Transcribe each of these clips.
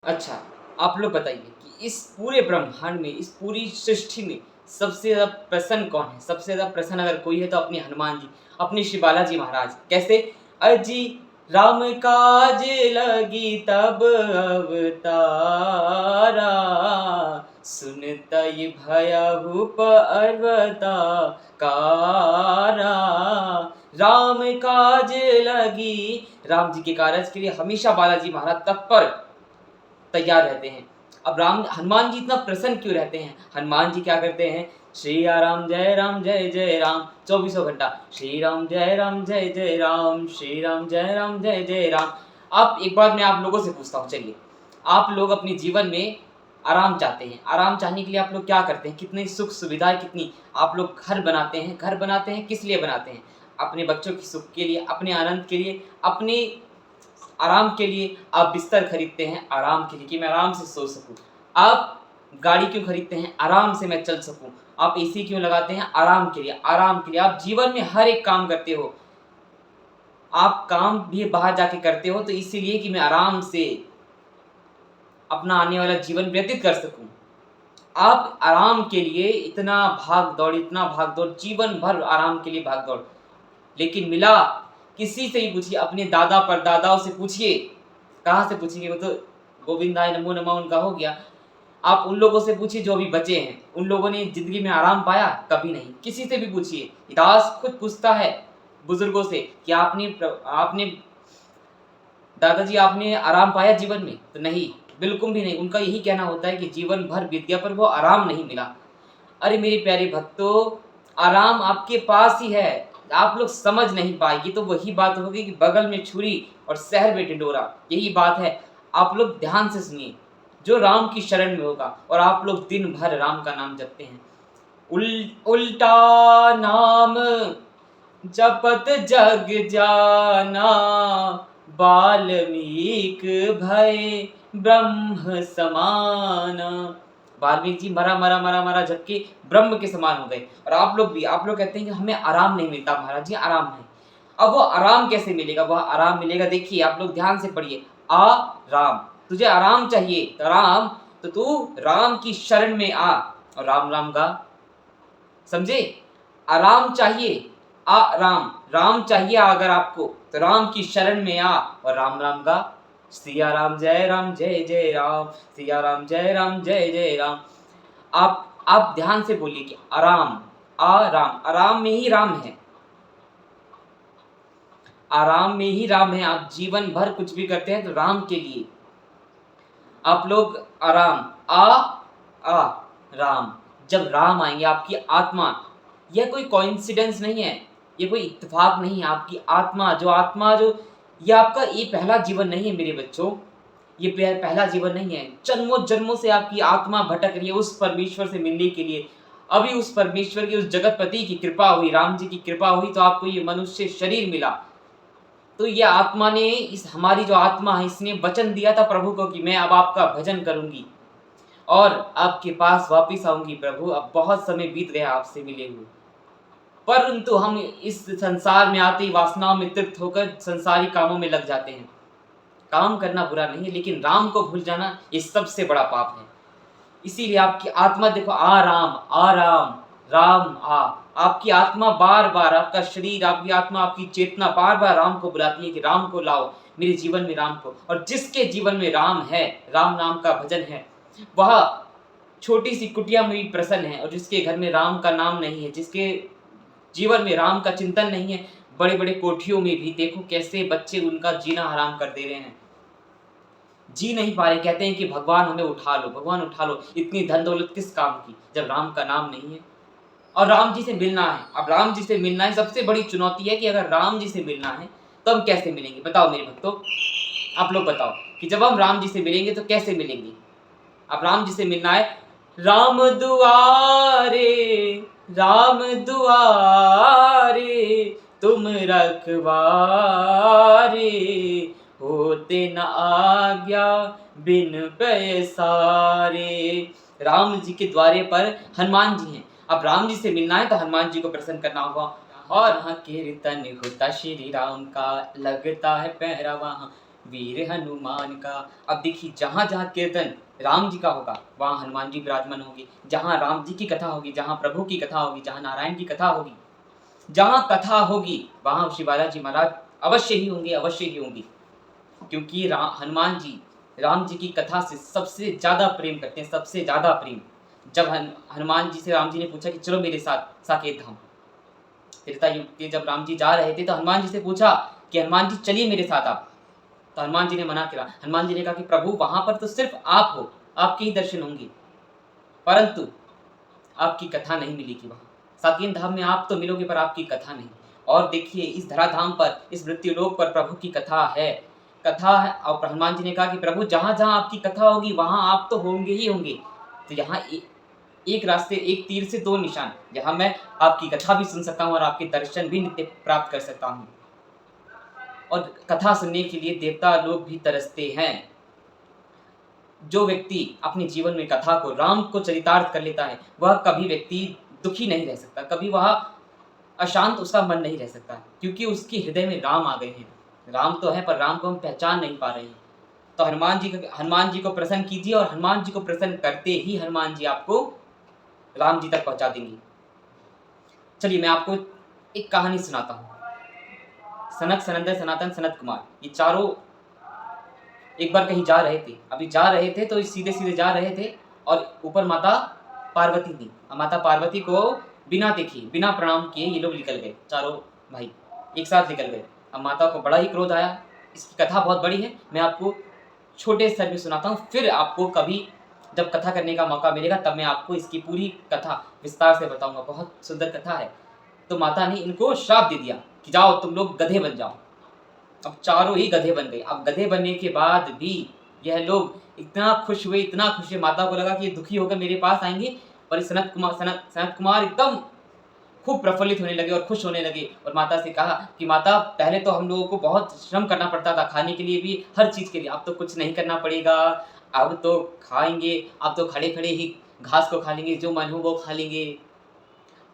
अच्छा, आप लोग बताइए कि इस पूरे ब्रह्मांड में, इस पूरी सृष्टि में सबसे ज़्यादा प्रसन्न कौन है? सबसे ज़्यादा प्रसन्न अगर कोई है तो अपने हनुमान जी, अपने श्री बालाजी महाराज। कैसे? अजी राम काज लगी तब अवतारा, सुनतई भयहु पर्वताकारा। राम काज लगी, राम जी के कार्य के लिए हमेशा बालाजी महाराज तत्पर तैयार रहते हैं। अब राम हनुमान जी इतना प्रसन्न क्यों रहते हैं? हनुमान जी क्या करते हैं? श्री राम जय जय राम, चौबीसों घंटा श्री राम जय राम, श्री राम जय राम। अब एक बात मैं आप लोगों से पूछता हूँ, चलिए आप लोग अपने जीवन में आराम चाहते हैं, आराम चाहने के लिए आप लोग क्या करते हैं? कितनी सुख सुविधाएं, कितनी आप लोग घर बनाते हैं। घर बनाते हैं किस लिए बनाते हैं? अपने बच्चों की सुख के लिए, अपने आनंद के लिए, अपने आराम के लिए। आप बिस्तर खरीदते हैं आराम के लिए कि मैं आराम से सो सकूं। आप गाड़ी क्यों खरीदते हैं? आराम से मैं चल सकूं। आप एसी क्यों लगाते हैं? आराम के लिए, आराम के लिए। आप जीवन में हर एक काम करते हो, आप काम भी बाहर जाके करते हो तो इसीलिए कि मैं आराम से अपना आने वाला जीवन व्यतीत कर सकूं। आप आराम के लिए इतना भाग दौड़, जीवन भर आराम के लिए भाग दौड़, लेकिन मिला किसी से ही पूछिए, अपने दादा परदादाओं से पूछिए, कहाँ से पूछेंगे? वो तो गोविंदाय नमो नमः उनका हो गया। आप उन लोगों से पूछिए जो अभी बचे हैं, उन लोगों ने ज़िंदगी में आराम पाया? कभी नहीं। किसी से भी पूछिए, इतिहास खुद पूछता है बुजुर्गों से कि आपने दादाजी आपने आराम पाया जीवन में? तो नहीं, बिल्कुल भी नहीं। उनका यही कहना होता है कि जीवन भर बीत गया पर वो आराम नहीं मिला। अरे मेरे प्यारे भक्तों, आराम आपके पास ही है, आप लोग समझ नहीं पाए। ये तो वही बात होगी कि बगल में छुरी और शहर में ढिंढोरा, यही बात है। आप लोग ध्यान से सुनिए, जो राम की शरण में होगा और आप लोग दिन भर राम का नाम जपते हैं, उल्टा नाम जपत जग जाना, बाल्मीक भय ब्रह्म समाना। वाल्मीकि जी मरा मरा मरा मरा झपके ब्रह्म के समान हो गए। और आप लोग भी, आप लोग कहते हैं कि हमें आराम नहीं मिलता महाराज जी, आराम नहीं। अब वो आराम कैसे मिलेगा? वह आराम मिलेगा, देखिए आप लोग ध्यान से पढ़िए। आ राम, तुझे आराम चाहिए तो राम, तो तू राम की शरण में आ और राम राम गा। समझे? आराम चाहिए, राम राम चाहिए अगर आपको तो राम की शरण में आ और राम राम गा। सिया राम जय जय राम, सिया राम जय राम। आप ध्यान से बोलिए कि आराम, आराम, आराम में ही राम है, आराम में ही राम है। आप जीवन भर कुछ भी करते हैं तो राम के लिए। आप लोग आराम, आ राम, जब राम आएंगे आपकी आत्मा, यह कोई कोइंसिडेंस नहीं है, ये कोई इत्तेफाक नहीं है। आपकी आत्मा जो ये आपका ये पहला जीवन नहीं है मेरे बच्चों, ये पहला जीवन नहीं है। जन्मों जन्मों से आपकी आत्मा भटक रही है उस परमेश्वर से मिलने के लिए। अभी उस परमेश्वर की, उस जगतपति की कृपा हुई, राम जी की कृपा हुई तो आपको ये मनुष्य शरीर मिला। तो ये आत्मा ने, इस हमारी जो आत्मा है, इसने वचन दिया था प्रभु को कि मैं अब आपका भजन करूंगी और आपके पास वापिस आऊंगी प्रभु। अब बहुत समय बीत गया आपसे मिले हुए, परंतु हम इस संसार में आते ही वासनाओं में तृप्त होकर संसारी कामों में लग जाते हैं। काम करना बुरा नहीं है, लेकिन राम को भूल जाना ये सबसे बड़ा पाप है। इसीलिए आपकी आत्मा देखो, आराम आराम, राम आ, आपकी आत्मा बार बार, आपका शरीर, आपकी आत्मा, आपकी चेतना बार बार राम को बुलाती है कि राम को लाओ मेरे जीवन में, राम को। और जिसके जीवन में राम है, राम नाम का भजन है, वह छोटी सी कुटिया में भी प्रसन्न है। और जिसके घर में राम का नाम नहीं है, जिसके जीवन में राम का चिंतन नहीं है, बड़े बड़े कोठियों में भी देखो कैसे बच्चे उनका जीना हराम कर दे रहे हैं, जी नहीं पा रहे। कहते हैं कि भगवान हमें उठा लो, भगवान उठा लो, इतनी धन दौलत किस काम की जब राम का नाम नहीं है। और राम जी से मिलना है, अब राम जी से मिलना है, सबसे बड़ी चुनौती है कि अगर राम जी से मिलना है तो हम कैसे मिलेंगे? बताओ मेरे भक्तों, आप लोग बताओ कि जब हम राम जी से मिलेंगे तो कैसे मिलेंगे? अब राम जी से मिलना है, राम दुआरे, राम दुआरे, तुम रखवारे, होते न आज्ञा बिन पैसारे। राम जी के द्वारे पर हनुमान जी हैं। अब राम जी से मिलना है तो हनुमान जी को प्रसन्न करना होगा। और हाँ कीर्तन होता श्री राम का, लगता है पहरा वहाँ, वीर हनुमान का। अब देखिए जहाँ जहाँ कीर्तन राम जी का होगा वहाँ हनुमान जी विराजमान होंगे, जहाँ राम जी की कथा होगी, जहाँ प्रभु की कथा होगी, जहाँ नारायण की कथा होगी, जहाँ कथा होगी वहाँ श्री बालाजी महाराज अवश्य ही होंगे, अवश्य ही होंगे। क्योंकि हनुमान जी राम जी की कथा से सबसे ज़्यादा प्रेम करते हैं, सबसे ज़्यादा प्रेम। जब हनुमान जी से राम जी ने पूछा कि चलो मेरे साथ साकेत धाम, त्रेता युग के जब राम जी जा रहे थे तो हनुमान जी से पूछा कि हनुमान जी चलिए मेरे साथ आप। तो हनुमान जी ने मना किया। हनुमान जी ने कहा कि प्रभु वहां पर तो सिर्फ आप हो, आपके ही दर्शन होंगे, परंतु आपकी कथा नहीं मिलेगी वहां। साकेत धाम में आप तो मिलोगे पर आपकी कथा नहीं। और देखिए इस धराधाम पर, इस मृत्युलोक पर प्रभु की कथा है, कथा है। और हनुमान जी ने कहा कि प्रभु जहां जहां आपकी कथा होगी वहां आप तो होंगे ही होंगे। तो यहाँ एक रास्ते, एक तीर से दो निशान, यहाँ मैं आपकी कथा भी सुन सकता हूँ और आपके दर्शन भी नित्य प्राप्त कर सकता हूँ। और कथा सुनने के लिए देवता लोग भी तरसते हैं। जो व्यक्ति अपने जीवन में कथा को, राम को चरितार्थ कर लेता है, वह कभी व्यक्ति दुखी नहीं रह सकता, कभी वह अशांत उसका मन नहीं रह सकता, क्योंकि उसके हृदय में राम आ गए हैं। राम तो है पर राम को हम पहचान नहीं पा रहे हैं। तो हनुमान जी को प्रसन्न कीजिए और हनुमान जी को प्रसन्न करते ही हनुमान जी आपको राम जी तक पहुंचा देंगे। चलिए मैं आपको एक कहानी सुनाता हूँ। सनक, सनंदन, सनातन, सनत कुमार, ये चारों एक बार कहीं जा रहे थे। अभी जा रहे थे तो सीधे सीधे जा रहे थे और ऊपर माता पार्वती थी। माता पार्वती को बिना देखे, बिना प्रणाम किए ये लोग निकल गए, चारों भाई एक साथ निकल गए। अब माता को बड़ा ही क्रोध आया। इसकी कथा बहुत बड़ी है, मैं आपको छोटे स्तर में सुनाता हूँ, फिर आपको कभी जब कथा करने का मौका मिलेगा तब मैं आपको इसकी पूरी कथा विस्तार से बताऊंगा। बहुत सुंदर कथा है। तो माता ने इनको श्राप दे दिया कि जाओ तुम लोग गधे बन जाओ। अब चारों ही गधे बन गए। अब गधे बनने के बाद भी यह लोग इतना खुश हुए, इतना खुश हुए, माता को लगा कि ये दुखी होकर मेरे पास आएंगे। और सनत कुमार एकदम खूब प्रफुल्लित होने लगे और खुश होने लगे। और माता से कहा कि माता पहले तो हम लोगों को बहुत श्रम करना पड़ता था, खाने के लिए भी, हर चीज़ के लिए। अब तो कुछ नहीं करना पड़ेगा, अब तो खाएंगे, अब तो खड़े खड़े ही घास को खा लेंगे, जो मन हो वो खा लेंगे,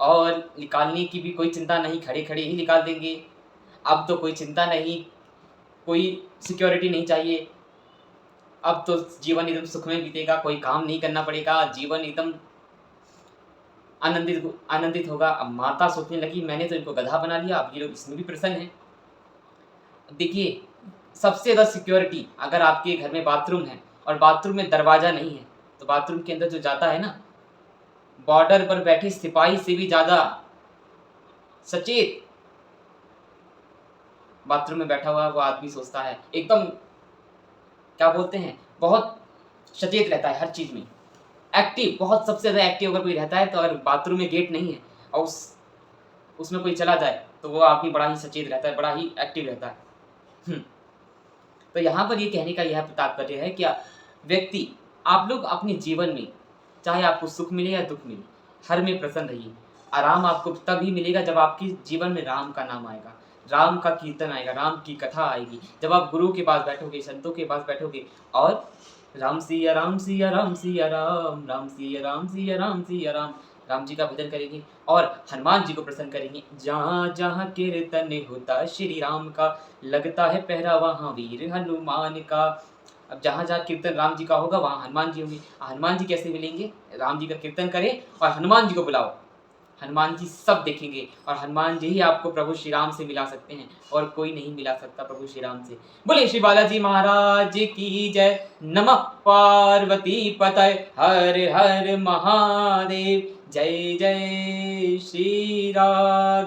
और निकालने की भी कोई चिंता नहीं, खड़े खड़े ही निकाल देंगे। अब तो कोई चिंता नहीं, कोई सिक्योरिटी नहीं चाहिए, अब तो जीवन एकदम सुख में बीतेगा, कोई काम नहीं करना पड़ेगा, जीवन एकदम आनंदित होगा। अब माता सोचने लगी मैंने तो इनको गधा बना लिया, अब ये लोग इसमें भी प्रसन्न हैं। देखिए सबसे ज़्यादा सिक्योरिटी, अगर आपके घर में बाथरूम है और बाथरूम में दरवाज़ा नहीं है तो बाथरूम के अंदर जो जाता है ना, बॉर्डर पर बैठे सिपाही से भी ज़्यादा सचेत बाथरूम में बैठा हुआ वो आदमी सोचता है, एकदम क्या बोलते हैं, बहुत सचेत रहता है हर चीज़ में, एक्टिव, बहुत सबसे ज़्यादा एक्टिव अगर कोई रहता है। तो अगर बाथरूम में गेट नहीं है और उसमें कोई चला जाए तो वो आदमी बड़ा ही सचेत रहता है, बड़ा ही एक्टिव रहता है। तो यहाँ पर ये कहने का यह तात्पर्य है कि व्यक्ति, आप लोग अपने जीवन में चाहे आपको सुख मिले या दुख मिले, हर में प्रसन्न रहिए। आराम आपको तभी मिलेगा जब आपके जीवन में राम का नाम आएगा, राम का कीर्तन आएगा, राम की कथा आएगी। जब आप गुरु के पास बैठोगे, संतों के पास बैठोगे और राम सिया राम सिया राम सिया राम, राम सिया राम सिया राम सिया राम, राम जी का भजन करेंगे और हनुमान जी को प्रसन्न करेंगे। जहाँ जहाँ कीर्तन होता श्री राम का, लगता है पहरा वहाँ वीर हनुमान का। अब जहाँ जहाँ कीर्तन राम जी का होगा वहाँ हनुमान जी होंगे। हनुमान जी कैसे मिलेंगे? राम जी का कीर्तन करें और हनुमान जी को बुलाओ, हनुमान जी सब देखेंगे और हनुमान जी ही आपको प्रभु श्री राम से मिला सकते हैं और कोई नहीं मिला सकता प्रभु श्री राम से। बोले श्री बालाजी महाराज की जय। नमः पार्वती पतये हर हर महादेव। जय जय श्री राधे।